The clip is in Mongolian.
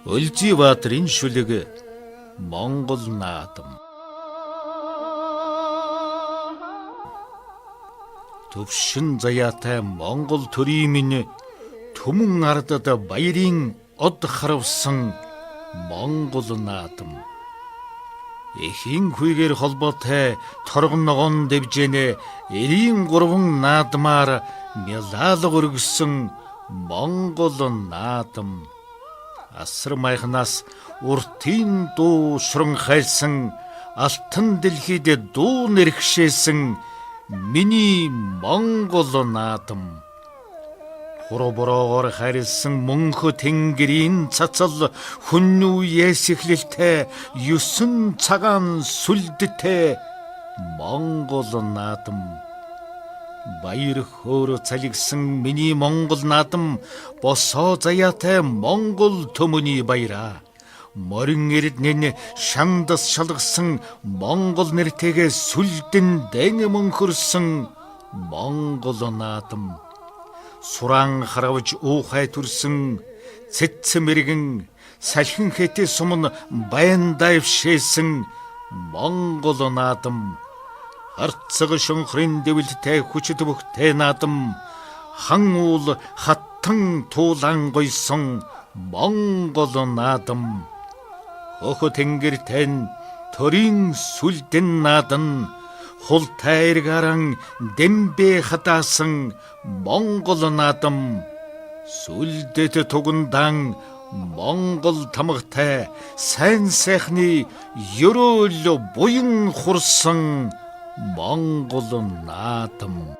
Өлжибаатарын шүлігі Монгол наадам. Төвшін заяатай Монгол төрийміні түмін ардада байрын од харвсын Монгол наадам. Эхин хүйгер холботай торгонгон дэвжэне эрийн гурван наадмаар мялаал өргөсөн Монгол наадам. Асар майхнаас уртын дуу шуран хайлсан алтан дэлхийдэ дуу нэрхшээсэн миний Монгол наадам. Хуробороогоор харилсан мөнхө тэнгэрийн цацал хүн үеэс эхлэлтэй 9 цагаан сүлдтэй Монгол наадам. Баяр хөөр цалигсан миний Монгол наадам босоо заяатай Монгол төмөний баяра. Морин эрднэн шандас шалгасан Монгол нэртэйгээ сүлдэн дэн мөнхөрсөн Монгол наадам. Суран харавж уухай түрсэн цэцэн мэргэн салхин хэтэй сумн баян дайвшээсэн Монгол наадам. Харцаг шөнхрийн дэвэлтэй хүчит бөхтэй наадам. Хан уул хаттан туулан гойсон Монгол наадам. Хөхө тэнгэртэн төрийн сүлдэн наадан хултайргаран дэмбэ хатаасан Монгол наадам. Сүлдэт тугандан Монгол тамгатай сайн сайхны ёроол буян хурсан Монгол наадам.